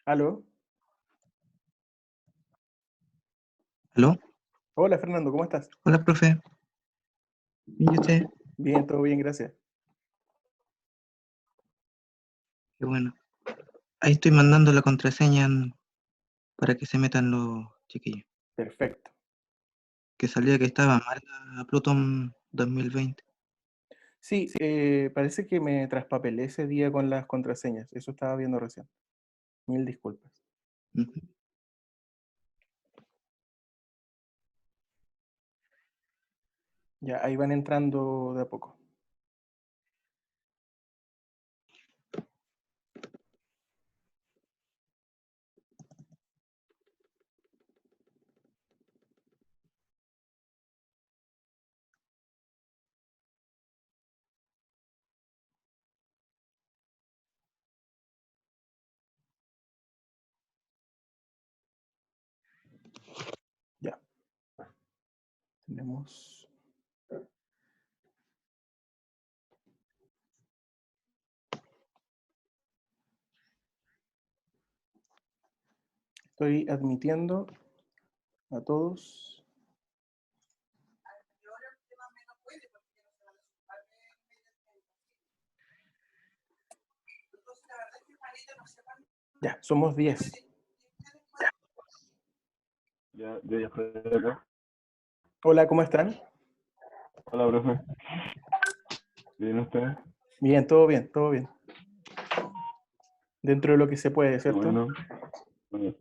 ¿Aló? ¿Aló? Hola Fernando, ¿cómo estás? Hola, profe. ¿Y usted? Bien, todo bien, gracias. Qué bueno. Ahí estoy mandando la contraseña para que se metan los chiquillos. Perfecto. Que salía que estaba mal la Pluton 2020. Sí, parece que me traspapelé ese día con las contraseñas. Eso estaba viendo recién. Mil disculpas. Ujú. Ya, ahí van entrando de a poco. Ya. Tenemos... Estoy admitiendo a todos. Ya, somos 10. Ya estoy acá. Hola, ¿cómo están? Hola, profe. ¿Bien ustedes? Bien, todo bien, todo bien. Dentro de lo que se puede, ¿cierto? Bueno. Bueno.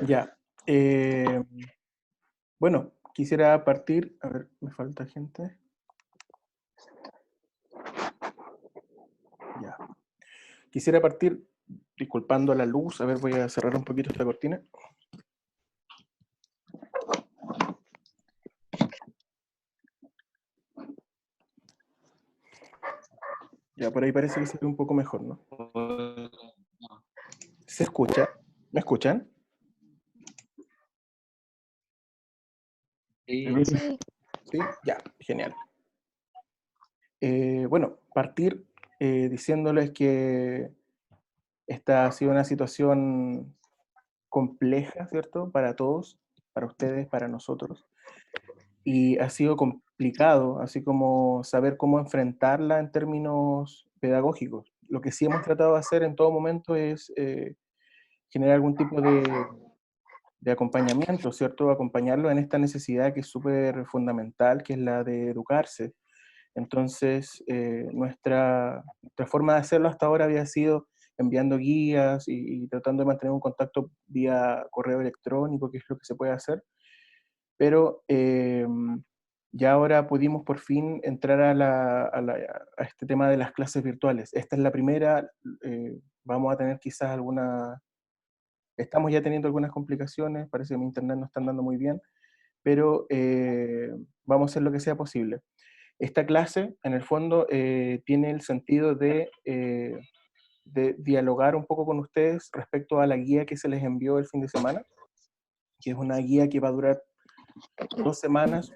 Ya. Bueno, quisiera partir... A ver, me falta gente. Ya. Quisiera partir disculpando la luz. A ver, voy a cerrar un poquito esta cortina. Ya, por ahí parece que se ve un poco mejor, ¿no? ¿Se escucha? ¿Me escuchan? Sí. Sí, ya, genial. Bueno, partir diciéndoles que esta ha sido una situación compleja, ¿cierto? Para todos, para ustedes, para nosotros. Y ha sido complicado, así como saber cómo enfrentarla en términos pedagógicos. Lo que sí hemos tratado de hacer en todo momento es generar algún tipo de acompañamiento, ¿cierto? Acompañarlo en esta necesidad que es súper fundamental, que es la de educarse. Entonces, nuestra forma de hacerlo hasta ahora había sido enviando guías y tratando de mantener un contacto vía correo electrónico, que es lo que se puede hacer, pero ya ahora pudimos por fin entrar a este tema de las clases virtuales. Esta es la primera, vamos a tener quizás estamos ya teniendo algunas complicaciones, parece que mi internet no está andando muy bien, pero vamos a hacer lo que sea posible. Esta clase, en el fondo, tiene el sentido de dialogar un poco con ustedes respecto a la guía que se les envió el fin de semana, que es una guía que va a durar 2 semanas.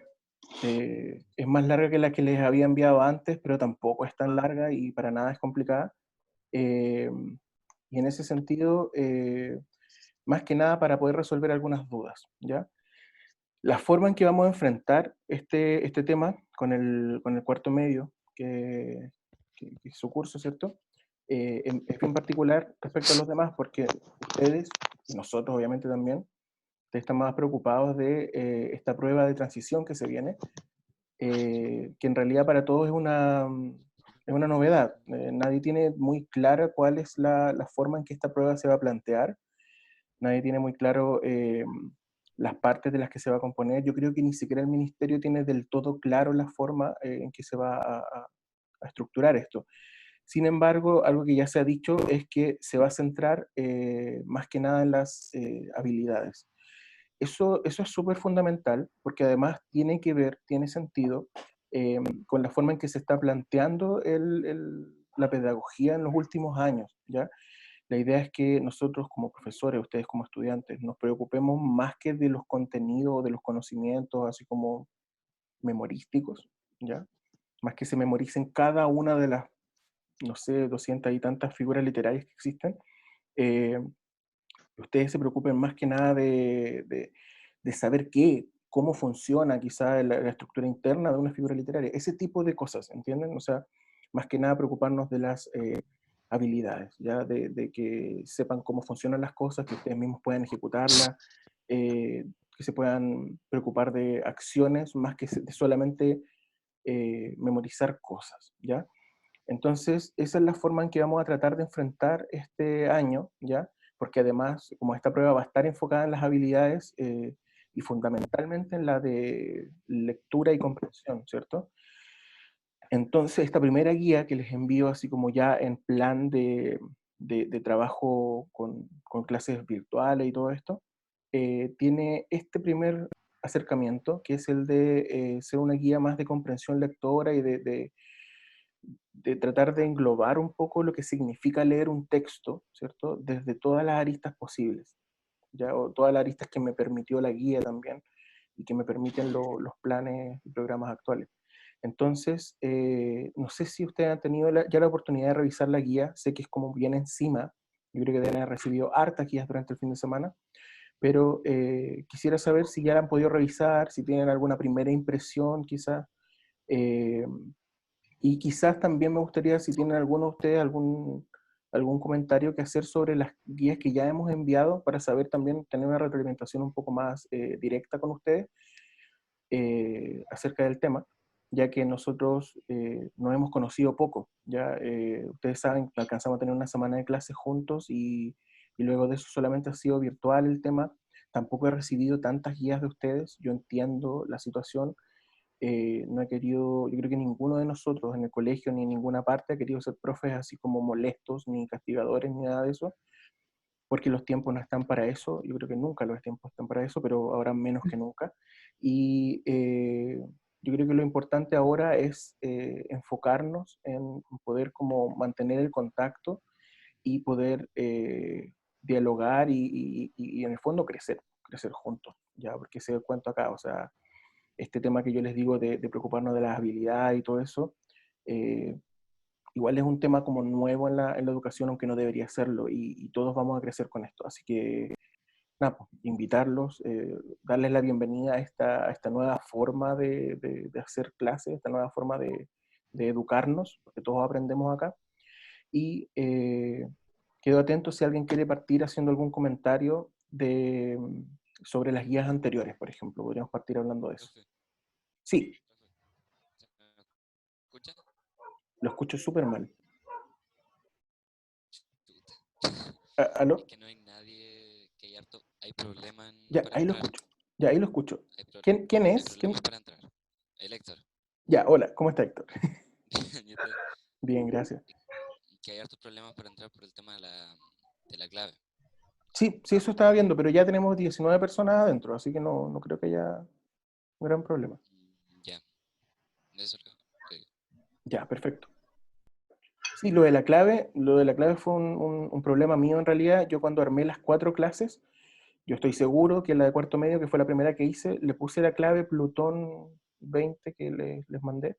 Es más larga que la que les había enviado antes, pero tampoco es tan larga y para nada es complicada. Eh, y en ese sentido, más que nada para poder resolver algunas dudas, ¿ya? La forma en que vamos a enfrentar este tema con el cuarto medio, que es su curso, ¿cierto? Es bien particular respecto a los demás, porque ustedes, y nosotros obviamente también, están más preocupados de esta prueba de transición que se viene, que en realidad para todos es una novedad. Nadie tiene muy clara cuál es la forma en que esta prueba se va a plantear. Nadie tiene muy claro las partes de las que se va a componer. Yo creo que ni siquiera el ministerio tiene del todo claro la forma en que se va a estructurar esto. Sin embargo, algo que ya se ha dicho es que se va a centrar más que nada en las habilidades. Eso es súper fundamental porque además tiene que ver, tiene sentido con la forma en que se está planteando la pedagogía en los últimos años, ¿ya? La idea es que nosotros como profesores, ustedes como estudiantes, nos preocupemos más que de los contenidos, de los conocimientos, así como memorísticos, ¿ya? Más que se memoricen cada una de las, no sé, 200 y tantas figuras literarias que existen, eh, ustedes se preocupen más que nada de saber cómo funciona quizá la estructura interna de una figura literaria, ese tipo de cosas, ¿entienden? O sea, más que nada preocuparnos de las habilidades, ¿ya? De que sepan cómo funcionan las cosas, que ustedes mismos puedan ejecutarlas, que se puedan preocupar de acciones más que de solamente memorizar cosas, ¿ya? Entonces, esa es la forma en que vamos a tratar de enfrentar este año, ¿ya? Porque además, como esta prueba va a estar enfocada en las habilidades y fundamentalmente en la de lectura y comprensión, ¿cierto? Entonces, esta primera guía que les envío así como ya en plan de trabajo con clases virtuales y todo esto, tiene este primer acercamiento, que es el de ser una guía más de comprensión lectora y de tratar de englobar un poco lo que significa leer un texto, ¿cierto? Desde todas las aristas posibles, ¿ya? O todas las aristas que me permitió la guía también y que me permiten los planes y programas actuales. Entonces, no sé si ustedes han tenido ya la oportunidad de revisar la guía, sé que es como bien encima, yo creo que deben haber recibido hartas guías durante el fin de semana, pero quisiera saber si ya la han podido revisar, si tienen alguna primera impresión quizás, eh, y quizás también me gustaría, si tienen alguno de ustedes algún comentario que hacer sobre las guías que ya hemos enviado para saber también tener una retroalimentación un poco más directa con ustedes acerca del tema, ya que nosotros nos hemos conocido poco. Ya ustedes saben que alcanzamos a tener una semana de clases juntos y luego de eso solamente ha sido virtual el tema. Tampoco he recibido tantas guías de ustedes. Yo entiendo la situación, no he querido, yo creo que ninguno de nosotros en el colegio ni en ninguna parte ha querido ser profes así como molestos, ni castigadores, ni nada de eso, porque los tiempos no están para eso, yo creo que nunca los tiempos están para eso, pero ahora menos que nunca. Y yo creo que lo importante ahora es enfocarnos en poder como mantener el contacto y poder dialogar y en el fondo crecer juntos, ya, porque ese es el cuento acá, o sea, este tema que yo les digo de preocuparnos de las habilidades y todo eso, eh, igual es un tema como nuevo en la educación, aunque no debería serlo, y todos vamos a crecer con esto. Así que, nada, pues, invitarlos, darles la bienvenida a esta nueva forma de hacer clases, esta nueva forma de educarnos, porque todos aprendemos acá. Y quedo atento si alguien quiere partir haciendo algún comentario sobre las guías anteriores, por ejemplo. Podríamos partir hablando de eso. Profe, Sí, profe, ¿se me escucha? lo escucho súper mal. Chuta. ¿Aló? Es que no hay nadie, que hay harto, hay problemas Ya, para ahí lo entrar. escucho. Ya, ahí lo escucho. Hay, pro- ¿Quién hay es? problemas para entrar. El Héctor. Ya, hola, ¿cómo está Héctor? ¿Y usted? Bien, gracias. Y que hay hartos problemas para entrar por el tema de la clave. Sí, sí, eso estaba viendo, pero ya tenemos 19 personas adentro, así que no creo que haya un gran problema. Ya, eso es lo que digo. Ya, perfecto. Sí, lo de la clave fue un problema mío en realidad. Yo cuando armé las 4 clases, yo estoy seguro que la de cuarto medio, que fue la primera que hice, le puse la clave Plutón 20 que les mandé,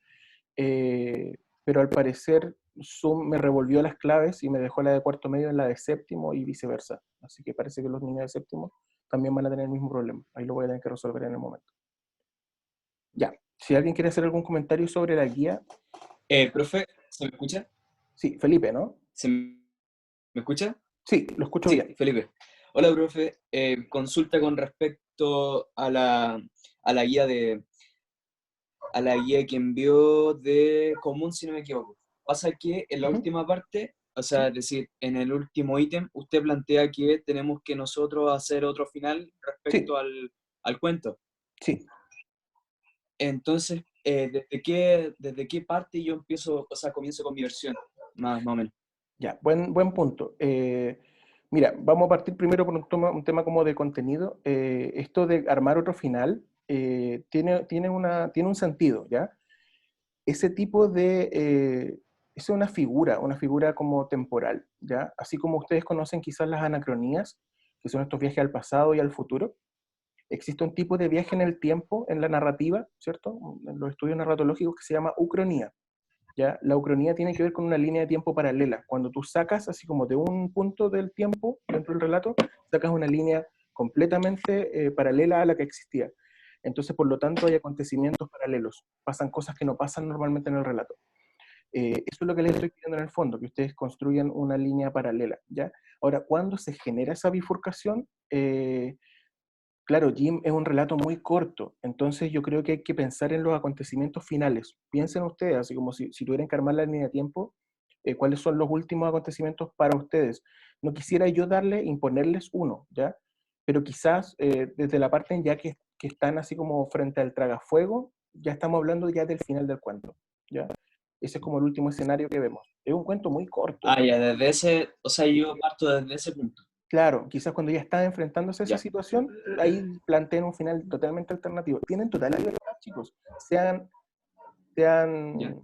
pero al parecer Zoom me revolvió las claves y me dejó la de cuarto medio en la de séptimo y viceversa. Así que parece que los niños de séptimo también van a tener el mismo problema. Ahí lo voy a tener que resolver en el momento. Ya, si alguien quiere hacer algún comentario sobre la guía, Profe, ¿se me escucha? sí, Felipe, ¿no? ¿Me escucha? Sí, lo escucho Sí, bien. Felipe. Hola, profe. Consulta con respecto a la guía a la guía que envió de común, si no me equivoco. Pasa que en la Ujú, última parte, o sí, sea, es decir, en el último ítem, usted plantea que tenemos que nosotros hacer otro final sí, respecto al cuento. sí. Entonces, ¿desde qué parte yo empiezo, o sea, comienzo con mi versión? más o menos. Ya, buen punto. Mira, vamos a partir primero por un tema como de contenido. Esto de armar otro final tiene un sentido, ¿ya? Ese tipo es una figura como temporal, ¿ya? Así como ustedes conocen quizás las anacronías, que son estos viajes al pasado y al futuro, existe un tipo de viaje en el tiempo, en la narrativa, ¿cierto? En los estudios narratológicos que se llama ucronía. ¿Ya? La ucronía tiene que ver con una línea de tiempo paralela. Cuando tú sacas, así como de un punto del tiempo dentro del relato, sacas una línea completamente paralela a la que existía. Entonces, por lo tanto, hay acontecimientos paralelos. Pasan cosas que no pasan normalmente en el relato. Eso es lo que les estoy pidiendo en el fondo, que ustedes construyan una línea paralela, ¿ya? Ahora, cuando se genera esa bifurcación, claro, Jim es un relato muy corto, entonces yo creo que hay que pensar en los acontecimientos finales. Piensen ustedes, así como si tuvieran que armar la línea de tiempo, cuáles son los últimos acontecimientos para ustedes. No quisiera yo imponerles uno, ¿ya? Pero quizás desde la parte en ya que están así como frente al tragafuego, ya estamos hablando ya del final del cuento, ¿ya? Ese es como el último escenario que vemos. Es un cuento muy corto. Ah, ya, desde ese, o sea, yo parto desde ese punto. Claro, quizás cuando ya están enfrentándose a esa Ya. situación, ahí planteen un final totalmente alternativo. Tienen total libertad, chicos. Sean, sean, Ya.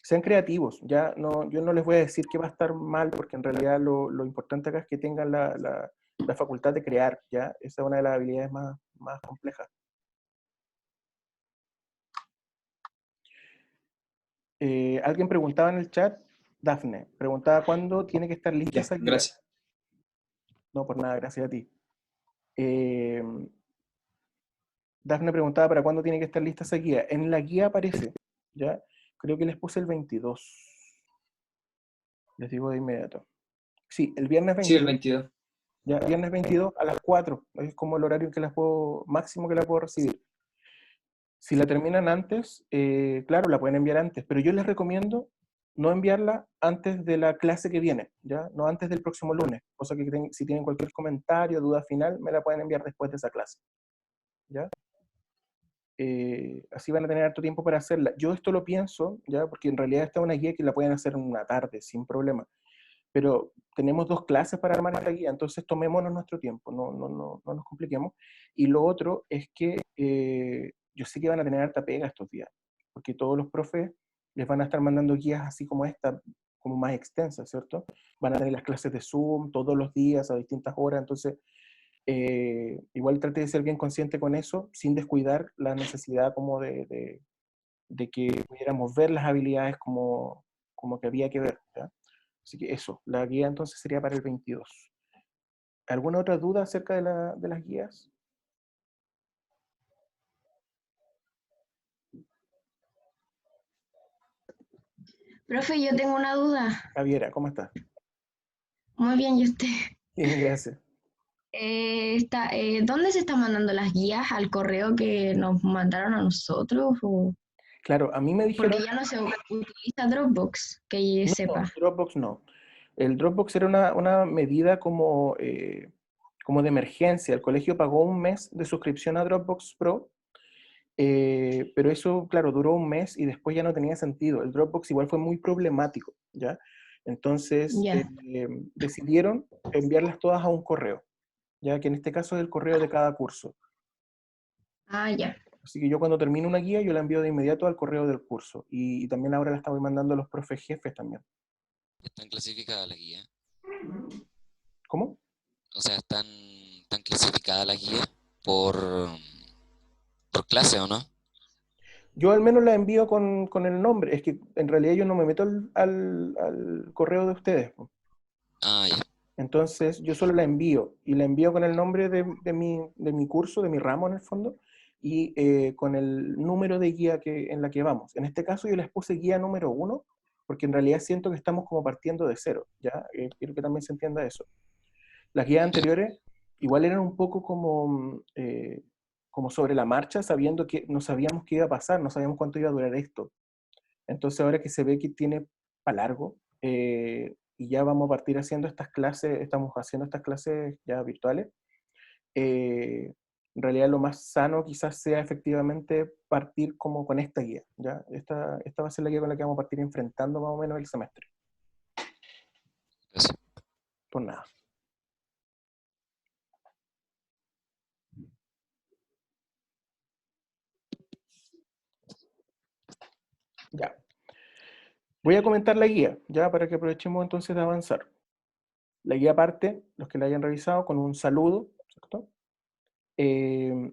sean creativos. Ya no, yo no les voy a decir que va a estar mal, porque en realidad lo importante acá es que tengan la facultad de crear. ¿Ya? Esa es una de las habilidades más complejas. Alguien preguntaba en el chat, Dafne, preguntaba cuándo tiene que estar lista Ya, esa guía. gracias. No, por nada, gracias a ti. Dafne preguntaba para cuándo tiene que estar lista esa guía. En la guía aparece, ¿ya? Creo que les puse el 22. Les digo de inmediato. Sí, el viernes Sí, el 22. 22. Ya, viernes 22 a las 4. Es como el horario que máximo que la puedo recibir. Si la terminan antes, claro, la pueden enviar antes, pero yo les recomiendo no enviarla antes de la clase que viene, ¿ya? No antes del próximo lunes. Cosa que si tienen cualquier comentario, duda final, me la pueden enviar después de esa clase, ¿ya? Así van a tener harto tiempo para hacerla. Yo esto lo pienso, ¿ya? Porque en realidad esta es una guía que la pueden hacer en una tarde, sin problema. Pero tenemos 2 clases para armar esta guía, entonces tomémonos nuestro tiempo, no nos compliquemos. Y lo otro es que yo sé que van a tener harta pega estos días, porque todos los profes les van a estar mandando guías así como esta, como más extensas, ¿cierto? Van a tener las clases de Zoom todos los días a distintas horas, entonces igual trate de ser bien consciente con eso, sin descuidar la necesidad como de que pudiéramos ver las habilidades como que había que ver, ¿ya? Así que eso, la guía entonces sería para el 22. ¿Alguna otra duda acerca de las guías? Profe, yo tengo una duda. Javiera, ¿cómo estás? Muy bien, ¿y usted? Bien, gracias. ¿Dónde se están mandando las guías? ¿Al correo que nos mandaron a nosotros? Claro, a mí me dijeron... Porque ya no se utiliza Dropbox, que No, sepa. Dropbox no. El Dropbox era una medida como de emergencia. El colegio pagó un mes de suscripción a Dropbox Pro, pero eso, claro, duró un mes y después ya no tenía sentido. El Dropbox igual fue muy problemático, ¿ya? Entonces Ya. decidieron enviarlas todas a un correo, ya que en este caso es el correo de cada curso. Ah, ya. Así que yo cuando termino una guía, yo la envío de inmediato al correo del curso. Y también ahora la estamos mandando a los profes jefes también. ¿Están clasificadas la guía? ¿Cómo? O sea, ¿están clasificadas la guía por clase o no? Yo al menos la envío con el nombre. Es que en realidad yo no me meto al correo de ustedes, po. Ah, ya. Entonces yo solo la envío. Y la envío con el nombre de mi curso, de mi ramo en el fondo, y con el número de guía en la que vamos. En este caso yo les puse guía número 1, porque en realidad siento que estamos como partiendo de cero, ¿ya? Quiero que también se entienda eso. Las guías anteriores igual eran un poco como sobre la marcha, sabiendo que no sabíamos qué iba a pasar, no sabíamos cuánto iba a durar esto. Entonces ahora que se ve que tiene para largo, y ya vamos a partir haciendo estas clases, estamos haciendo estas clases ya virtuales, en realidad lo más sano quizás sea efectivamente partir como con esta guía, ¿ya? Esta va a ser la guía con la que vamos a partir enfrentando más o menos el semestre. por nada. Ya. Voy a comentar la guía, ya para que aprovechemos entonces de avanzar. La guía parte, los que la hayan revisado, con un saludo, ¿cierto?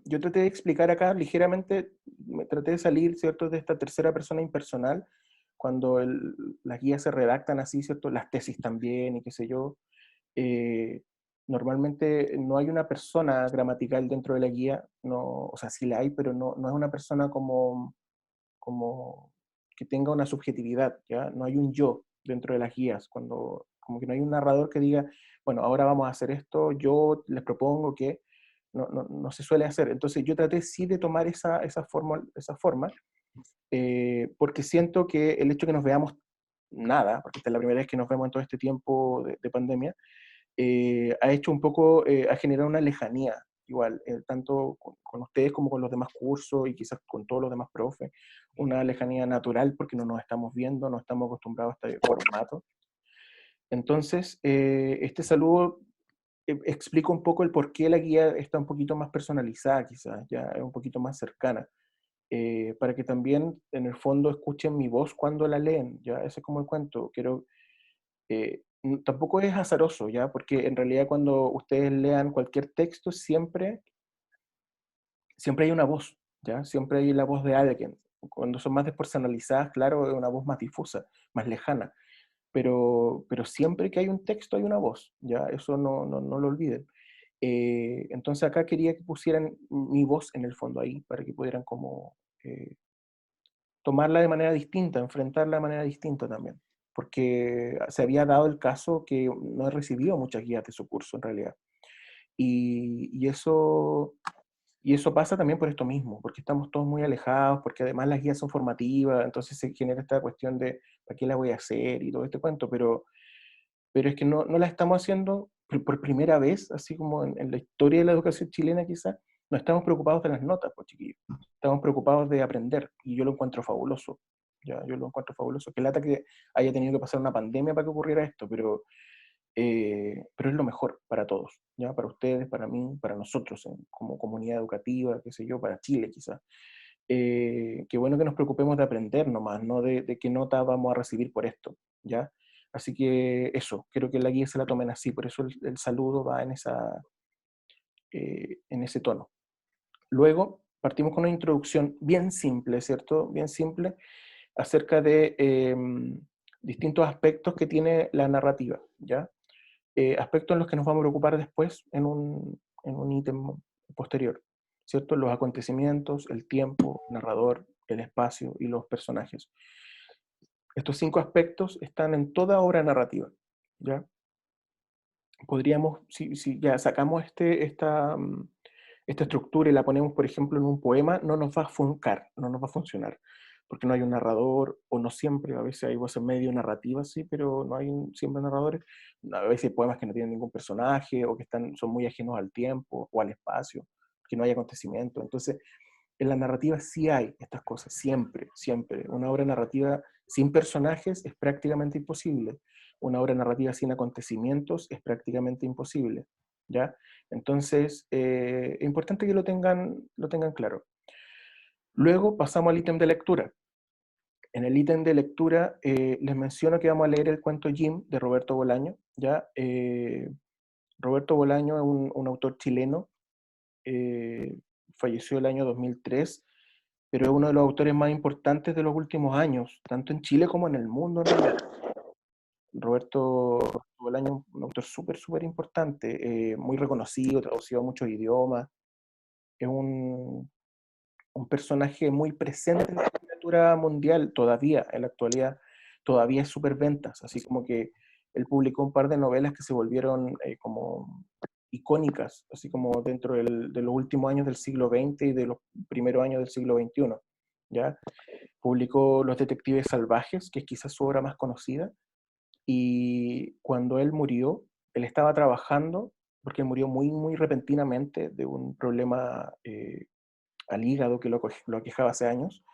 Yo traté de explicar acá ligeramente, me traté de salir, ¿cierto?, de esta tercera persona impersonal, cuando las guías se redactan así, ¿cierto?, las tesis también, y qué sé yo. eh, Normalmente no hay una persona gramatical dentro de la guía, no, o sea, sí la hay, pero no es una persona como que tenga una subjetividad, ¿ya? No hay un yo dentro de las guías, como que no hay un narrador que diga, bueno, ahora vamos a hacer esto, yo les propongo que no se suele hacer. Entonces yo traté sí de tomar esa forma, porque siento que el hecho que nos veamos nada, porque esta es la primera vez que nos vemos en todo este tiempo de pandemia, ha hecho un poco, ha generado una lejanía, igual, tanto con ustedes como con los demás cursos y quizás con todos los demás profes, una lejanía natural porque no nos estamos viendo, no estamos acostumbrados a este formato. Entonces, este saludo explica un poco el por qué la guía está un poquito más personalizada, quizás, ya es un poquito más cercana, para que también en el fondo escuchen mi voz cuando la leen, ya ese es como el cuento. Tampoco es azaroso, ¿ya? Porque en realidad cuando ustedes lean cualquier texto, siempre hay una voz, ¿ya? Siempre hay la voz de alguien. Cuando son más despersonalizadas, claro, es una voz más difusa, más lejana. Pero siempre que hay un texto hay una voz, ¿ya? Eso no lo olviden. Entonces acá quería que pusieran mi voz en el fondo ahí, para que pudieran como tomarla de manera distinta, enfrentarla de manera distinta también. Porque se había dado el caso que no he recibido muchas guías de su curso en realidad. Y eso pasa también por esto mismo, porque estamos todos muy alejados, porque además las guías son formativas, entonces se genera esta cuestión de ¿para qué la voy a hacer? Y todo este cuento, pero es que no la estamos haciendo por primera vez, así como en la historia de la educación chilena quizás, no estamos preocupados de las notas, pues chiquillos, estamos preocupados de aprender, y yo lo encuentro fabuloso, ya, yo lo encuentro fabuloso, que lata que haya tenido que pasar una pandemia para que ocurriera esto, pero es lo mejor para todos, ¿ya? Para ustedes, para mí, para nosotros, como comunidad educativa, qué sé yo, para Chile quizás. Qué bueno que nos preocupemos de aprender nomás, no de qué nota vamos a recibir por esto, ¿ya? Así que eso, quiero que la guía se la tomen así, por eso el saludo va en ese tono. Luego partimos con una introducción bien simple, ¿cierto? Bien simple, acerca de distintos aspectos que tiene la narrativa, ¿ya? Aspectos en los que nos vamos a preocupar después en un ítem posterior, ¿cierto? Los acontecimientos, el tiempo, el narrador, el espacio y los personajes. Estos 5 aspectos están en toda obra narrativa, ¿ya? Podríamos, si ya sacamos esta estructura y la ponemos, por ejemplo, en un poema, no nos va a no nos va a funcionar, porque no hay un narrador, o no siempre, a veces hay voces medio narrativas, sí, pero no hay siempre narradores. A veces hay poemas que no tienen ningún personaje, o que son muy ajenos al tiempo, o al espacio, que no hay acontecimiento. Entonces, en la narrativa sí hay estas cosas, siempre, siempre. Una obra narrativa sin personajes es prácticamente imposible. Una obra narrativa sin acontecimientos es prácticamente imposible, ¿ya? Entonces, es importante que lo tengan claro. Luego pasamos al ítem de lectura. En el ítem de lectura les menciono que vamos a leer el cuento Jim de Roberto Bolaño, ¿ya? Roberto Bolaño es un autor chileno, eh, falleció el año 2003, pero es uno de los autores más importantes de los últimos años, tanto en Chile como en el mundo en realidad. Roberto Bolaño, un autor súper, súper importante, muy reconocido, traducido a muchos idiomas, es un personaje muy presente en la literatura mundial todavía, en la actualidad, todavía es súper ventas, así como que él publicó un par de novelas que se volvieron como icónicas, así como dentro de los últimos años del siglo XX y de los primeros años del siglo XXI, ¿ya? Publicó Los Detectives Salvajes, que es quizás su obra más conocida, y cuando él murió, él estaba trabajando, porque él murió muy, muy repentinamente de un problema al hígado que lo aquejaba hace años.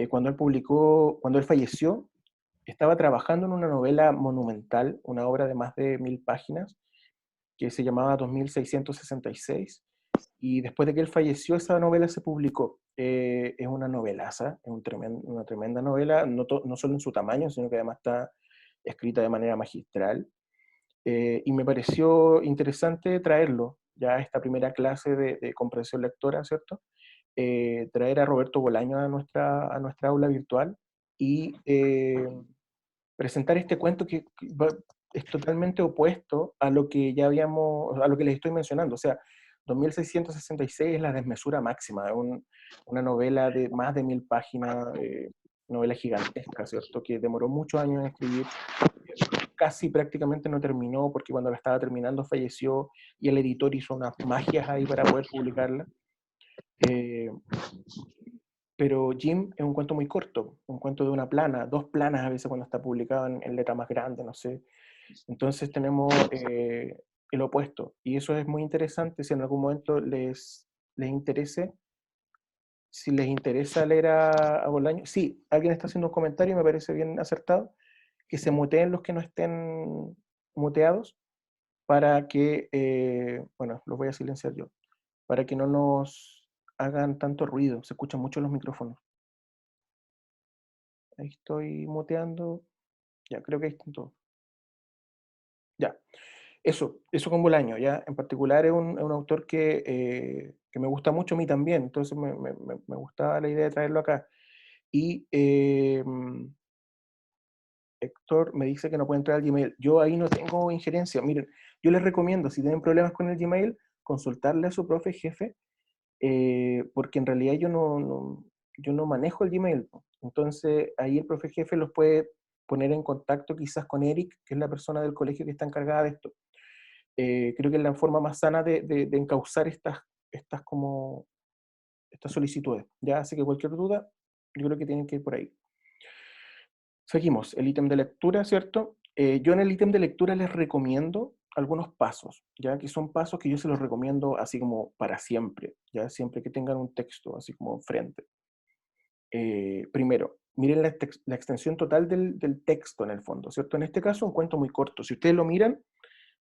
Cuando él falleció, estaba trabajando en una novela monumental, una obra de más de 1000 páginas, que se llamaba 2666, y después de que él falleció, esa novela se publicó. Es una novelaza, es una tremenda novela, no solo en su tamaño, sino que además está escrita de manera magistral. Y me pareció interesante traerlo, ya a esta primera clase de comprensión lectora, ¿cierto? Traer a Roberto Bolaño a nuestra aula virtual y presentar este cuento es totalmente opuesto a lo que ya habíamos, a lo que les estoy mencionando. O sea, 2666 es la desmesura máxima, una novela de más de 1000 páginas, novela gigantesca, ¿cierto? Que demoró muchos años en escribir, casi prácticamente no terminó, porque cuando la estaba terminando falleció, y el editor hizo unas magias ahí para poder publicarla. Pero Jim es un cuento muy corto, un cuento de una plana, 2 planas a veces cuando está publicado en letra más grande, no sé. Entonces tenemos el opuesto, y eso es muy interesante si en algún momento les interese, si les interesa leer a Bolaño. Sí, alguien está haciendo un comentario y me parece bien acertado, que se muteen los que no estén muteados, para que, bueno, los voy a silenciar yo, para que no nos hagan tanto ruido, se escuchan mucho los micrófonos. Ahí estoy muteando. Ya, creo que ahí están todos. Ya, eso con Bolaño, ya. En particular es un autor que me gusta mucho a mí también, entonces me gustaba la idea de traerlo acá. Y Héctor me dice que no puede entrar al Gmail. Yo ahí no tengo injerencia. Miren, yo les recomiendo, si tienen problemas con el Gmail, consultarle a su profe jefe, porque en realidad yo no manejo el Gmail. Entonces ahí el profe jefe los puede poner en contacto quizás con Eric, que es la persona del colegio que está encargada de esto. Creo que es la forma más sana de encauzar estas solicitudes. ¿Ya? Así que cualquier duda, yo creo que tienen que ir por ahí. Seguimos, el ítem de lectura, ¿cierto? Yo en el ítem de lectura les recomiendo algunos pasos, ya que son pasos que yo se los recomiendo así como para siempre, ya siempre que tengan un texto así como frente. Primero, miren la extensión total del texto en el fondo, ¿cierto? En este caso, un cuento muy corto. Si ustedes lo miran,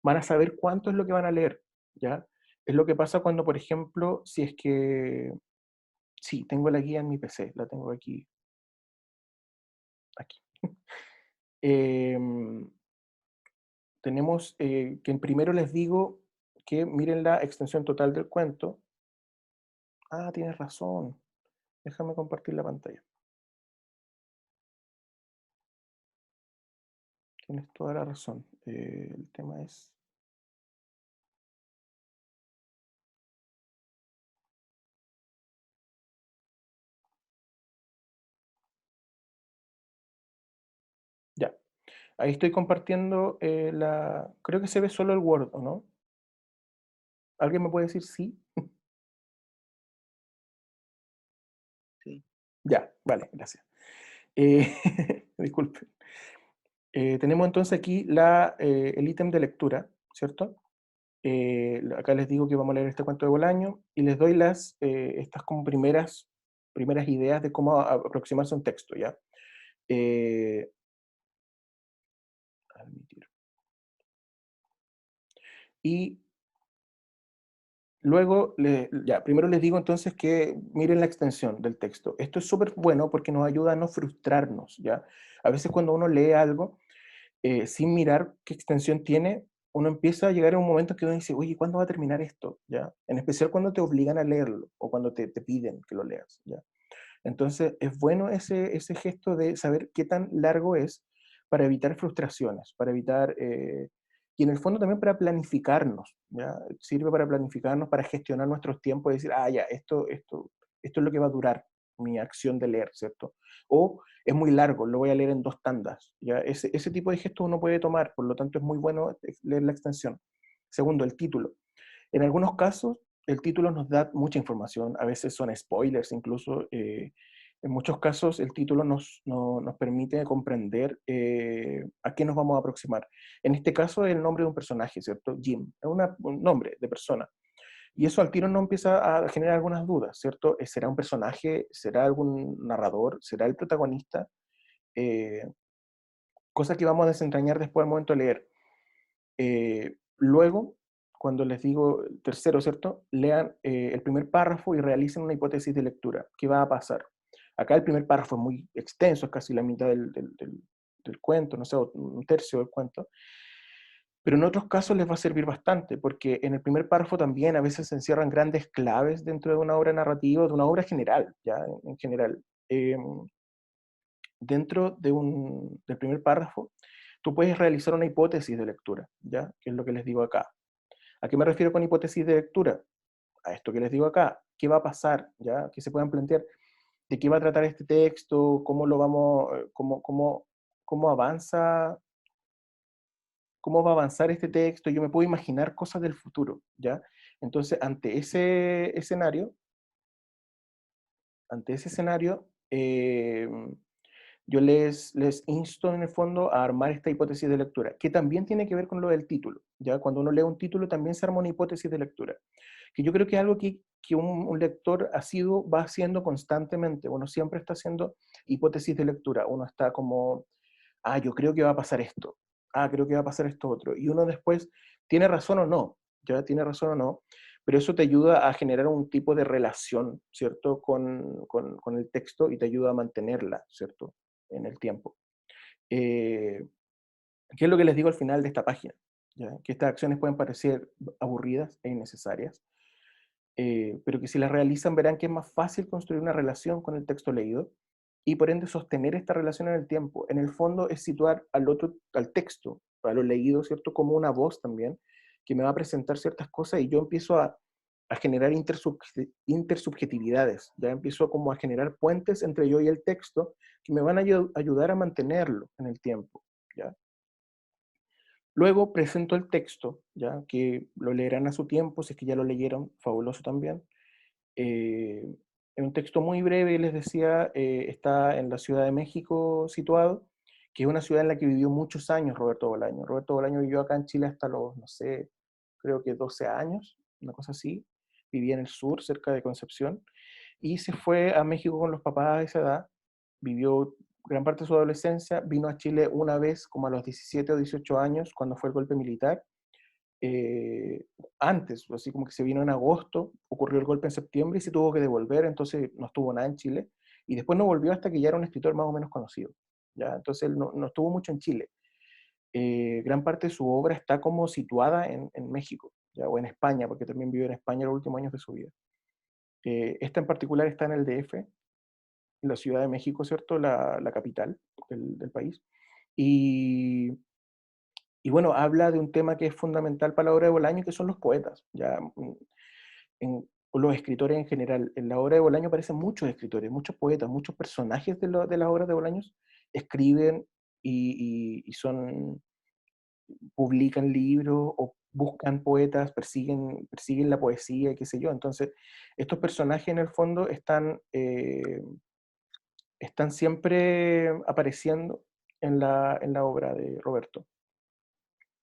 van a saber cuánto es lo que van a leer, ¿ya? Es lo que pasa cuando, por ejemplo, si es que... Sí, tengo la guía en mi PC, la tengo aquí. Aquí. Tenemos que primero les digo que miren la extensión total del cuento. Ah, tienes razón. Déjame compartir la pantalla. Tienes toda la razón. El tema es... Ya. Ahí estoy compartiendo la... Creo que se ve solo el Word, ¿o no? ¿Alguien me puede decir sí? Sí. Ya, vale, gracias. Disculpen. Tenemos entonces aquí el ítem de lectura, ¿cierto? Acá les digo que vamos a leer este cuento de Bolaño y les doy estas como primeras ideas de cómo aproximarse a un texto, ¿ya? Admitir. Y luego, primero les digo entonces que miren la extensión del texto. Esto es súper bueno porque nos ayuda a no frustrarnos, ¿ya? A veces cuando uno lee algo, sin mirar qué extensión tiene, uno empieza a llegar a un momento que uno dice, oye, ¿cuándo va a terminar esto? ¿Ya? En especial cuando te obligan a leerlo o cuando te piden que lo leas, ¿ya? Entonces, es bueno ese gesto de saber qué tan largo es para evitar frustraciones, para evitar, y en el fondo también para planificarnos, ¿ya? Sirve para planificarnos, para gestionar nuestros tiempos y decir, ah, ya, esto es lo que va a durar mi acción de leer, ¿cierto? O es muy largo, lo voy a leer en 2 tandas, ¿ya? Ese tipo de gestos uno puede tomar, por lo tanto es muy bueno leer la extensión. Segundo, el título. En algunos casos, el título nos da mucha información, a veces son spoilers incluso. En muchos casos, el título nos permite comprender a qué nos vamos a aproximar. En este caso, es el nombre de un personaje, ¿cierto? Jim, es un nombre de persona. Y eso al tiro nos empieza a generar algunas dudas, ¿cierto? ¿Será un personaje? ¿Será algún narrador? ¿Será el protagonista? cosa que vamos a desentrañar después al momento de leer. Luego, cuando les digo tercero, ¿cierto? Lean el primer párrafo y realicen una hipótesis de lectura. ¿Qué va a pasar? Acá el primer párrafo es muy extenso, es casi la mitad del cuento, no sé, un tercio del cuento. Pero en otros casos les va a servir bastante, porque en el primer párrafo también a veces se encierran grandes claves dentro de una obra narrativa, de una obra general, ya en general. Dentro del primer párrafo, tú puedes realizar una hipótesis de lectura, ¿ya? Que es lo que les digo acá. ¿A qué me refiero con hipótesis de lectura? A esto que les digo acá. ¿Qué va a pasar? ¿Ya? Que se puedan plantear de qué va a tratar este texto, cómo lo vamos, cómo avanza, cómo va a avanzar este texto. Yo me puedo imaginar cosas del futuro, ¿ya? Entonces, ante ese escenario, yo les insto en el fondo a armar esta hipótesis de lectura, que también tiene que ver con lo del título, ¿ya? Cuando uno lee un título también se arma una hipótesis de lectura, que yo creo que es algo que un lector va haciendo constantemente. Uno siempre está haciendo hipótesis de lectura, uno está como, yo creo que va a pasar esto, creo que va a pasar esto otro, y uno después tiene razón o no, ya tiene razón o no, pero eso te ayuda a generar un tipo de relación, ¿cierto?, con el texto, y te ayuda a mantenerla, ¿cierto?, en el tiempo. ¿Qué es lo que les digo al final de esta página? ¿Ya? Que estas acciones pueden parecer aburridas e innecesarias, pero que si las realizan verán que es más fácil construir una relación con el texto leído y por ende sostener esta relación en el tiempo. En el fondo es situar al texto, a lo leído, ¿cierto?, como una voz también, que me va a presentar ciertas cosas y yo empiezo a generar intersubjetividades, ya empiezo como a generar puentes entre yo y el texto que me van a ayudar a mantenerlo en el tiempo, ¿ya? Luego presento el texto, ya que lo leerán a su tiempo, si es que ya lo leyeron, fabuloso también. En un texto muy breve, les decía, está en la Ciudad de México situado, que es una ciudad en la que vivió muchos años Roberto Bolaño. Roberto Bolaño vivió acá en Chile hasta los, no sé, creo que 12 años, una cosa así. Vivía en el sur, cerca de Concepción, y se fue a México con los papás a esa edad, vivió gran parte de su adolescencia, vino a Chile una vez como a los 17 o 18 años, cuando fue el golpe militar. Antes, así como que se vino en agosto, ocurrió el golpe en septiembre y se tuvo que devolver, entonces no estuvo nada en Chile, y después no volvió hasta que ya era un escritor más o menos conocido, ¿ya? Entonces él no estuvo mucho en Chile. Gran parte de su obra está como situada en México, ¿ya? O en España, porque también vivió en España los últimos años de su vida. Esta en particular está en el DF, en la Ciudad de México, ¿cierto? La capital del país. Y bueno, habla de un tema que es fundamental para la obra de Bolaño, que son los poetas, ya, o los escritores en general. En la obra de Bolaño aparecen muchos escritores, muchos poetas, muchos personajes de las obras de Bolaño escriben y publican libros o buscan poetas, persiguen la poesía y qué sé yo. Entonces, estos personajes en el fondo están siempre apareciendo en la obra de Roberto.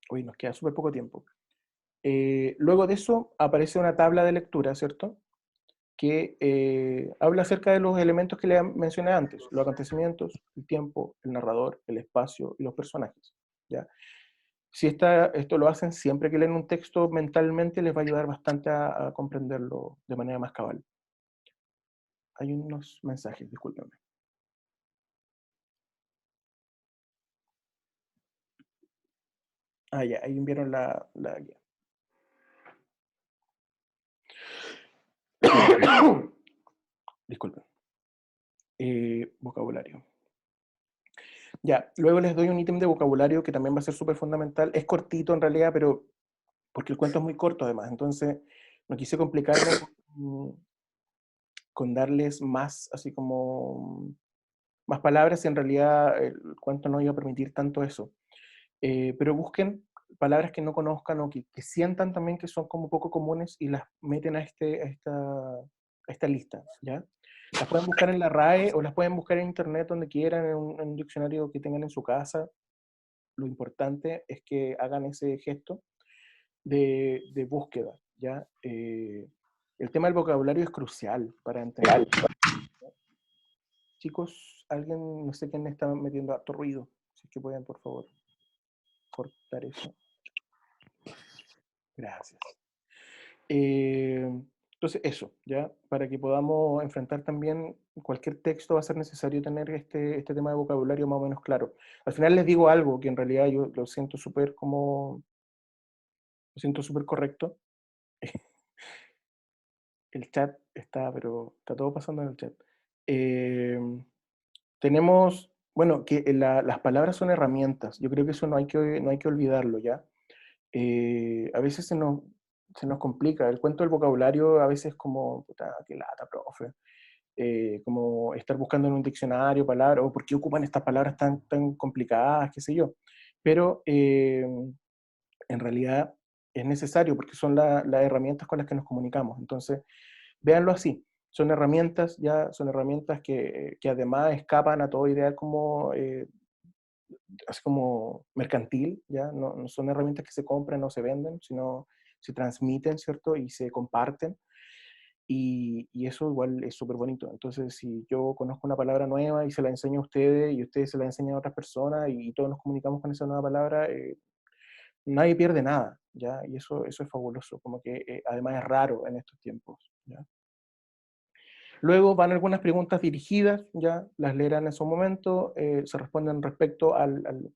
Hoy nos queda súper poco tiempo. Luego de eso aparece una tabla de lectura, ¿cierto? Que habla acerca de los elementos que le mencioné antes, los acontecimientos, el tiempo, el narrador, el espacio y los personajes, ¿ya? Si esto lo hacen siempre que leen un texto mentalmente, les va a ayudar bastante a comprenderlo de manera más cabal. Hay unos mensajes, discúlpenme. Ya, ahí enviaron la guía. Disculpen. Vocabulario. Ya, luego les doy un ítem de vocabulario que también va a ser súper fundamental. Es cortito en realidad, pero porque el cuento es muy corto además, entonces no quise complicarme con darles más, así como, más palabras, y en realidad el cuento no iba a permitir tanto eso. Pero busquen palabras que no conozcan o que sientan también que son como poco comunes y las meten a esta lista, ¿ya? Las pueden buscar en la RAE o las pueden buscar en internet donde quieran, en un diccionario que tengan en su casa. Lo importante es que hagan ese gesto de búsqueda, ¿ya? El tema del vocabulario es crucial para entender. Chicos, alguien, no sé quién está metiendo harto ruido. Si es que pueden, por favor, cortar eso. Gracias. Entonces, eso, ¿ya? Para que podamos enfrentar también cualquier texto va a ser necesario tener este tema de vocabulario más o menos claro. Al final les digo algo que en realidad yo lo siento súper correcto. El chat está, pero está todo pasando en el chat. Tenemos, bueno, que las palabras son herramientas. Yo creo que eso no hay que olvidarlo, ¿ya? A veces se nos complica. El cuento del vocabulario a veces como, puta, qué lata, profe. Como estar buscando en un diccionario palabras, o por qué ocupan estas palabras tan complicadas, qué sé yo. Pero en realidad es necesario porque son las herramientas con las que nos comunicamos. Entonces, véanlo así. Son herramientas que además escapan a todo ideal como, así como mercantil, ¿ya? No son herramientas que se compran o se venden, sino se transmiten, ¿cierto? Y se comparten. Y eso igual es súper bonito. Entonces, si yo conozco una palabra nueva y se la enseño a ustedes y ustedes se la enseñan a otras personas y todos nos comunicamos con esa nueva palabra, nadie pierde nada, ¿ya? Y eso es fabuloso, como que además es raro en estos tiempos, ¿ya? Luego van algunas preguntas dirigidas, ya las leerán en su momento, se responden respecto al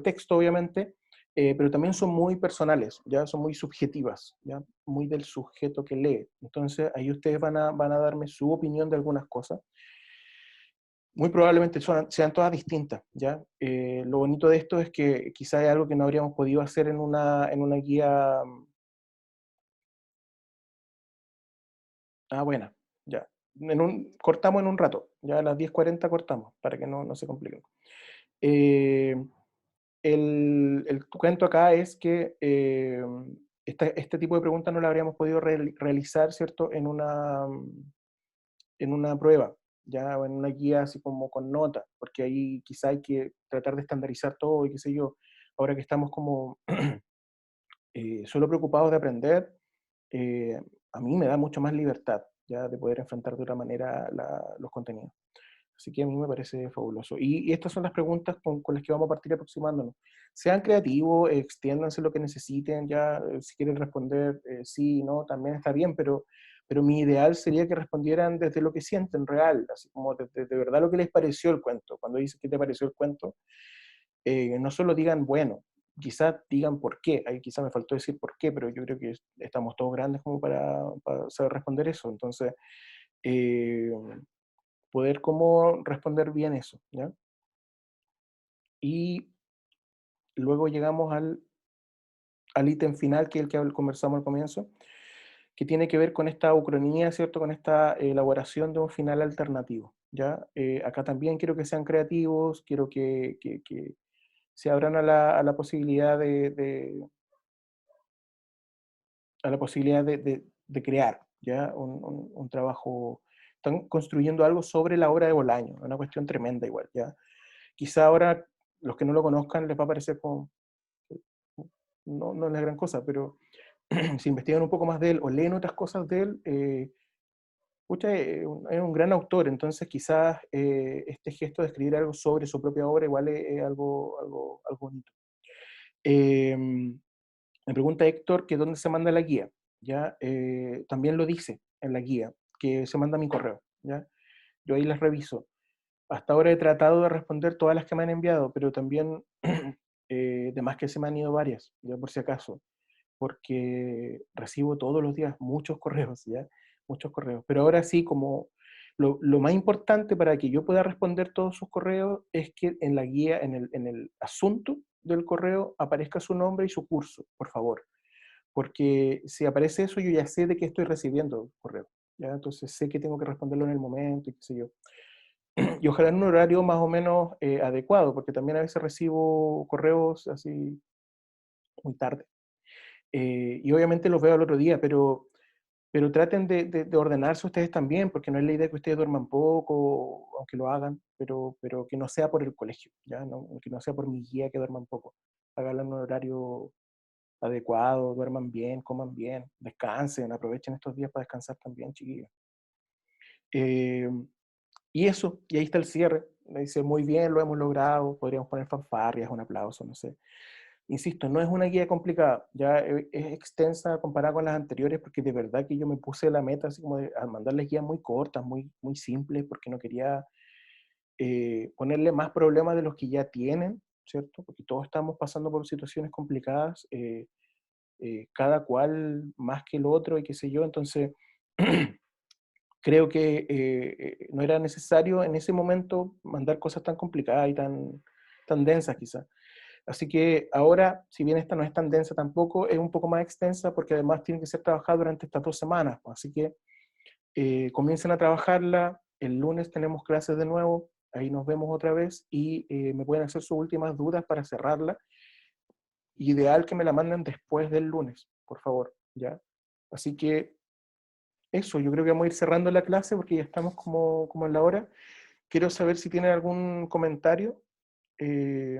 texto, obviamente, pero también son muy personales, ya son muy subjetivas, ya muy del sujeto que lee. Entonces ahí ustedes van a darme su opinión de algunas cosas. Muy probablemente sean todas distintas, ¿ya? Lo bonito de esto es que quizá hay algo que no habríamos podido hacer en una guía. Buena, ya. Cortamos en un rato, ya a las 10:40 cortamos, para que no se compliquen. Eh, el cuento acá es que este tipo de preguntas no la habríamos podido realizar, ¿cierto?, en una prueba, ya, o en una guía así como con nota, porque ahí quizá hay que tratar de estandarizar todo y qué sé yo. Ahora que estamos como solo preocupados de aprender, eh, a mí me da mucho más libertad ya de poder enfrentar de otra manera los contenidos. Así que a mí me parece fabuloso. Y estas son las preguntas con las que vamos a partir aproximándonos. Sean creativos, extiéndanse lo que necesiten, ya si quieren responder sí, no, también está bien, pero mi ideal sería que respondieran desde lo que sienten real, así como desde de verdad lo que les pareció el cuento. Cuando dices qué te pareció el cuento, no solo digan bueno, quizás digan por qué. Ahí quizás me faltó decir por qué, pero yo creo que estamos todos grandes como para saber responder eso. Entonces, eh, poder cómo responder bien eso, ¿ya? Y luego llegamos al ítem final, que es el que conversamos al comienzo, que tiene que ver con esta ucronía, ¿cierto? Con esta elaboración de un final alternativo, ¿ya? Acá también quiero que sean creativos, quiero que se abran a la posibilidad de crear, ¿ya? Un trabajo. Están construyendo algo sobre la obra de Bolaño, una cuestión tremenda igual, ¿ya? Quizá ahora los que no lo conozcan les va a parecer como, no es la gran cosa, pero si investigan un poco más de él o leen otras cosas de él, pucha, es un gran autor, entonces quizás este gesto de escribir algo sobre su propia obra igual es algo bonito. Me pregunta Héctor que dónde se manda la guía, ¿ya? También lo dice en la guía, que se manda a mi correo, ¿ya? Yo ahí las reviso. Hasta ahora he tratado de responder todas las que me han enviado, pero también, de más que se me han ido varias, ya por si acaso, porque recibo todos los días muchos correos, ¿ya? Muchos correos. Pero ahora sí, como lo más importante para que yo pueda responder todos sus correos es que en la guía, en el asunto del correo, aparezca su nombre y su curso, por favor. Porque si aparece eso, yo ya sé de que estoy recibiendo correo, ¿ya? Entonces sé que tengo que responderlo en el momento y qué sé yo. Y ojalá en un horario más o menos adecuado, porque también a veces recibo correos así muy tarde. Y obviamente los veo al otro día, pero traten de ordenarse ustedes también, porque no es la idea que ustedes duerman poco, aunque lo hagan, pero que no sea por el colegio, ¿ya? No, que no sea por mi guía que duerman poco. Háganlo en un horario adecuado, duerman bien, coman bien, descansen, aprovechen estos días para descansar también, chiquillos. Y eso, y ahí está el cierre. Me dice, muy bien, lo hemos logrado, podríamos poner fanfarrias, un aplauso, no sé. Insisto, no es una guía complicada, ya es extensa comparada con las anteriores, porque de verdad que yo me puse la meta así como de a mandarles guías muy cortas, muy simples, porque no quería ponerle más problemas de los que ya tienen, ¿cierto? Porque todos estamos pasando por situaciones complicadas, cada cual más que el otro y qué sé yo, entonces creo que no era necesario en ese momento mandar cosas tan complicadas y tan densas quizás. Así que ahora, si bien esta no es tan densa tampoco, es un poco más extensa porque además tiene que ser trabajada durante estas 2 semanas. Así que comiencen a trabajarla. El lunes tenemos clases de nuevo, ahí nos vemos otra vez y me pueden hacer sus últimas dudas para cerrarla. Ideal que me la manden después del lunes, por favor, ¿ya? Así que eso, yo creo que vamos a ir cerrando la clase porque ya estamos como en la hora. Quiero saber si tienen algún comentario. Eh,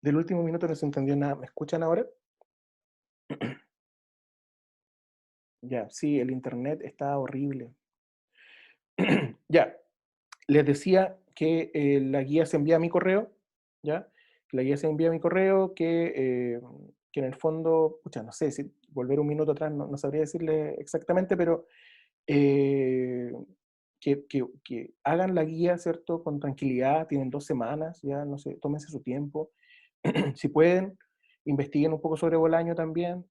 del último minuto no se entendió nada. ¿Me escuchan ahora? Ya, sí, el internet está horrible. Ya, les decía que la guía se envía a mi correo, ¿ya? La guía se envía a mi correo, que en el fondo, pucha, no sé, si volver un minuto atrás no sabría decirle exactamente, pero eh, que hagan la guía, ¿cierto? Con tranquilidad, tienen 2 semanas, ya, no sé, tómense su tiempo. Si pueden, investiguen un poco sobre Bolaño también.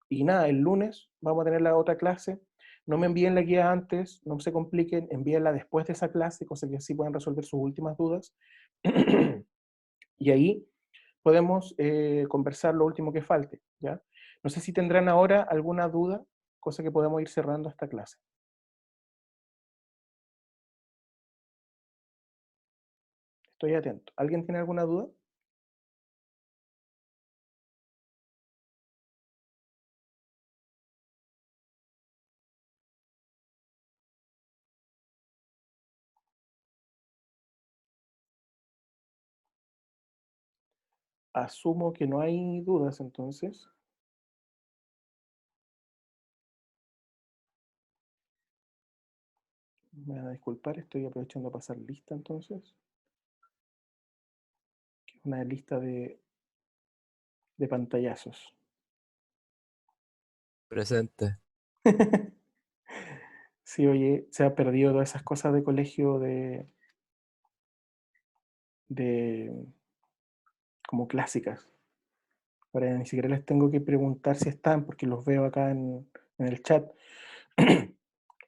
Y nada, el lunes vamos a tener la otra clase. No me envíen la guía antes, no se compliquen, envíenla después de esa clase, cosa que así puedan resolver sus últimas dudas. Y ahí podemos conversar lo último que falte, ¿ya? No sé si tendrán ahora alguna duda, cosa que podemos ir cerrando esta clase. Estoy atento. ¿Alguien tiene alguna duda? Asumo que no hay dudas entonces. Me van a disculpar, estoy aprovechando a pasar lista entonces. Que es una lista de pantallazos. Presente. Sí, oye, se ha perdido todas esas cosas de colegio de como clásicas. Ahora ya ni siquiera les tengo que preguntar si están, porque los veo acá en el chat.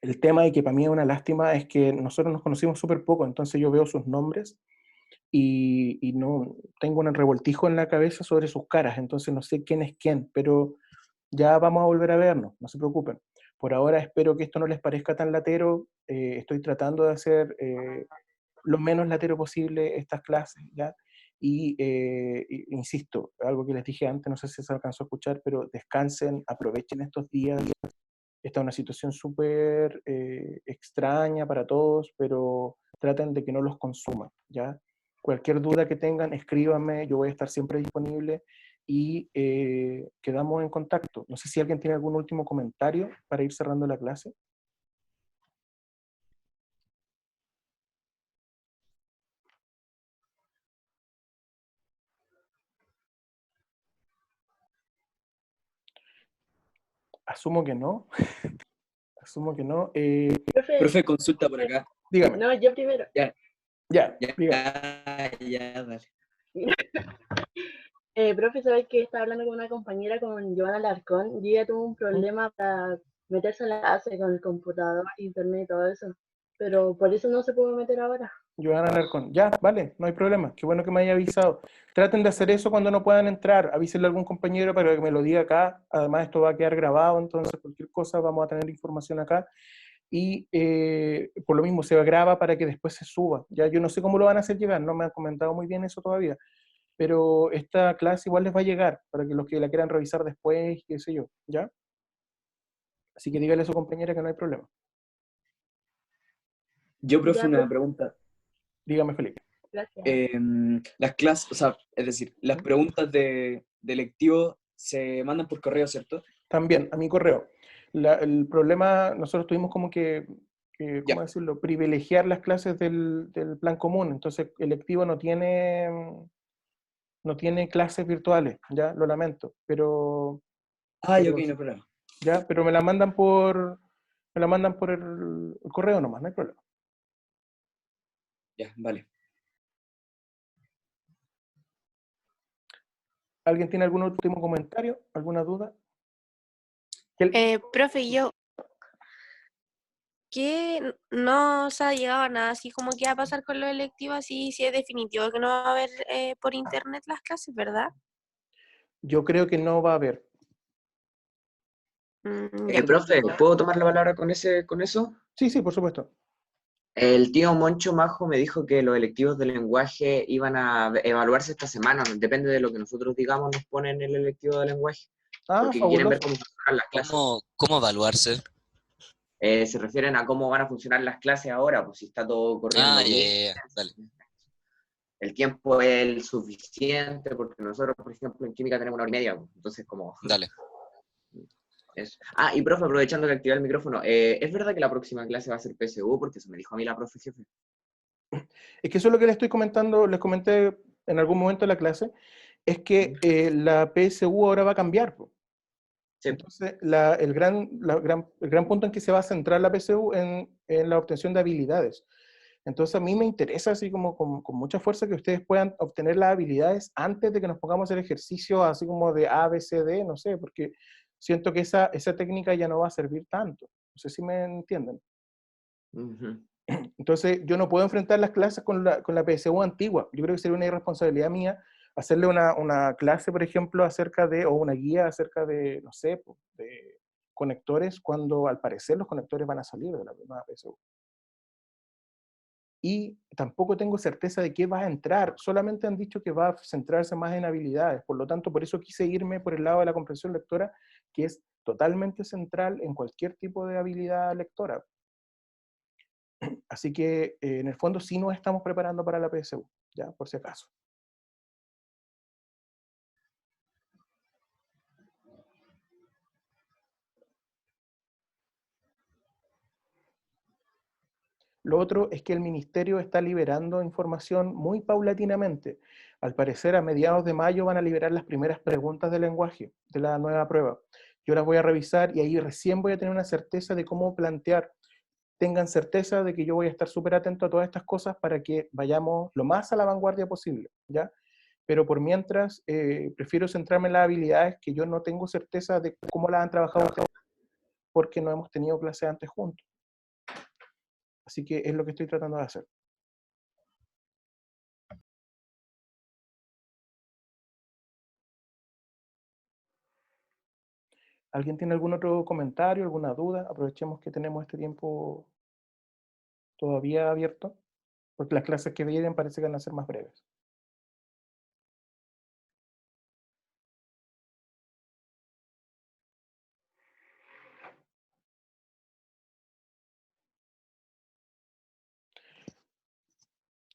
El tema, y que para mí es una lástima, es que nosotros nos conocimos súper poco, entonces yo veo sus nombres y no tengo un revoltijo en la cabeza sobre sus caras, entonces no sé quién es quién, pero ya vamos a volver a vernos, no se preocupen. Por ahora espero que esto no les parezca tan latero, estoy tratando de hacer lo menos latero posible estas clases, ¿ya? Y insisto, algo que les dije antes, no sé si se alcanzó a escuchar, pero descansen, aprovechen estos días. Esta es una situación súper extraña para todos, pero traten de que no los consuman, ¿ya? Cualquier duda que tengan, escríbanme, yo voy a estar siempre disponible y quedamos en contacto. No sé si alguien tiene algún último comentario para ir cerrando la clase. Asumo que no. Asumo que no. Profe, consulta por acá. Dígame. No, yo primero. Ya, Ya, dígame. dale. Profe, ¿sabes que estaba hablando con una compañera, con Joana Larcón, y ella tuvo un problema para meterse a la clase con el computador, internet y todo eso, pero por eso no se pudo meter ahora. Joana Alarcón. Ya, vale, no hay problema. Qué bueno que me haya avisado. Traten de hacer eso cuando no puedan entrar. Avísenle a algún compañero para que me lo diga acá. Además, esto va a quedar grabado, entonces cualquier cosa vamos a tener información acá. Y por lo mismo se graba para que después se suba. Ya yo no sé cómo lo van a hacer llegar, no me han comentado muy bien eso todavía. Pero esta clase igual les va a llegar para que los que la quieran revisar después, qué sé yo, ¿ya? Así que dígale a su compañera que no hay problema. Yo, profe, Ya, una profe, pregunta. gracias. Las clases, o sea, es decir, las preguntas de lectivo se mandan por correo, ¿cierto? También, a mi correo. El problema, nosotros tuvimos como que ¿cómo decirlo? Privilegiar las clases del plan común. Entonces, electivo no tiene clases virtuales, ya, lo lamento, pero Ok, no hay problema. ya, pero me la mandan por el correo nomás, no hay problema. Ya, vale. ¿Alguien tiene algún último comentario? ¿Alguna duda? Profe, yo, que no se ha llegado a nada, así como que va a pasar con los electivos, así si es definitivo que no va a haber por internet las clases, ¿verdad? Yo creo que no va a haber. Ya. Profe, ¿puedo tomar la palabra con eso? Sí, por supuesto. El tío Moncho Majo me dijo que los electivos de lenguaje iban a evaluarse esta semana. Depende de lo que nosotros digamos, nos ponen el electivo de lenguaje. Ah, Porque quieren ver fabuloso. cómo funcionan las clases. ¿Cómo evaluarse? Se refieren a cómo van a funcionar las clases ahora, pues si está todo corriendo bien. Dale. El tiempo es el suficiente, porque nosotros, por ejemplo, en química tenemos 1 hora y media, pues, entonces como... Dale. Eso. Ah, y profe, aprovechando que activé el micrófono, ¿es verdad que la próxima clase va a ser PSU? Porque eso me dijo a mí la profe jefe. Es que eso es lo que les estoy comentando, les comenté en algún momento de la clase, es que la PSU ahora va a cambiar. Sí. Entonces, el gran punto en que se va a centrar la PSU en la obtención de habilidades. Entonces, a mí me interesa así como con mucha fuerza que ustedes puedan obtener las habilidades antes de que nos pongamos el ejercicio así como de A, B, C, D, no sé, porque siento que esa técnica ya no va a servir tanto. No sé si me entienden. Entonces, yo no puedo enfrentar las clases con la PSU antigua. Yo creo que sería una irresponsabilidad mía hacerle una clase, por ejemplo, o una guía acerca de, no sé, de conectores, cuando al parecer los conectores van a salir de la nueva PSU. Y tampoco tengo certeza de qué va a entrar. Solamente han dicho que va a centrarse más en habilidades. Por lo tanto, por eso quise irme por el lado de la comprensión lectora, que es totalmente central en cualquier tipo de habilidad lectora. Así que, en el fondo, sí nos estamos preparando para la PSU, ya, por si acaso. Lo otro es que el ministerio está liberando información muy paulatinamente. Al parecer, a mediados de mayo van a liberar las primeras preguntas de lenguaje de la nueva prueba. Yo las voy a revisar y ahí recién voy a tener una certeza de cómo plantear. Tengan certeza de que yo voy a estar súper atento a todas estas cosas para que vayamos lo más a la vanguardia posible, ¿ya? Pero por mientras, prefiero centrarme en las habilidades que yo no tengo certeza de cómo las han trabajado ustedes, porque no hemos tenido clase antes juntos. Así que es lo que estoy tratando de hacer. ¿Alguien tiene algún otro comentario, alguna duda? Aprovechemos que tenemos este tiempo todavía abierto, porque las clases que vienen parece que van a ser más breves.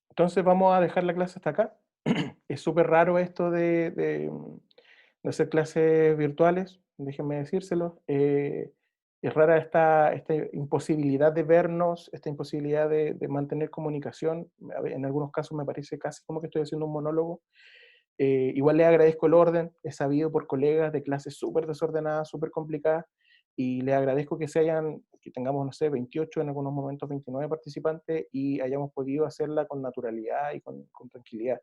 Entonces vamos a dejar la clase hasta acá. Es súper raro esto de hacer clases virtuales, déjenme decírselo. Es rara esta imposibilidad de vernos, esta imposibilidad de mantener comunicación. En algunos casos me parece casi como que estoy haciendo un monólogo. Igual les agradezco el orden, he sabido por colegas de clases súper desordenadas, súper complicadas, y les agradezco que tengamos, no sé, 28, en algunos momentos 29 participantes, y hayamos podido hacerla con naturalidad y con tranquilidad.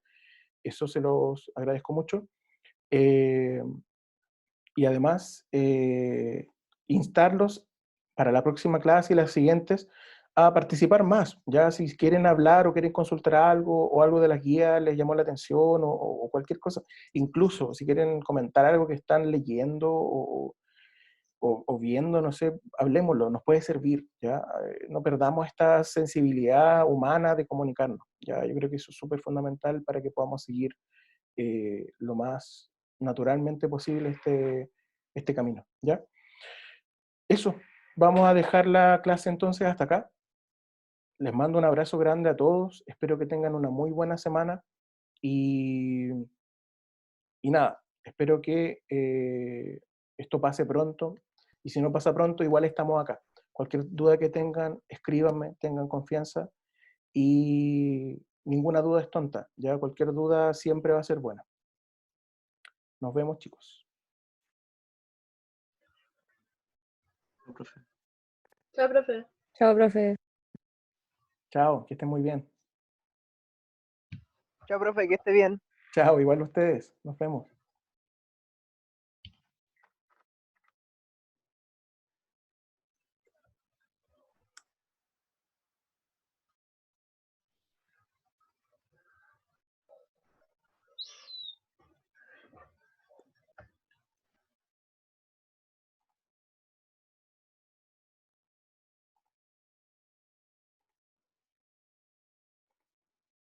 Eso se los agradezco mucho. Y además, instarlos para la próxima clase y las siguientes a participar más. Ya si quieren hablar o quieren consultar algo o algo de las guías les llamó la atención o cualquier cosa, incluso si quieren comentar algo que están leyendo o viendo, no sé, hablemoslo, nos puede servir, ¿ya? No perdamos esta sensibilidad humana de comunicarnos, ¿ya? Yo creo que eso es súper fundamental para que podamos seguir lo más naturalmente posible este camino, ¿ya? Eso, vamos a dejar la clase entonces hasta acá. Les mando un abrazo grande a todos, espero que tengan una muy buena semana y nada, espero que esto pase pronto, y si no pasa pronto, igual estamos acá. Cualquier duda que tengan, escríbanme, tengan confianza y ninguna duda es tonta. Ya cualquier duda siempre va a ser buena. Nos vemos, chicos. Profe. Chao, profe. Chao, profe. Chao, que estén muy bien. Chao, profe, que esté bien. Chao, igual ustedes. Nos vemos.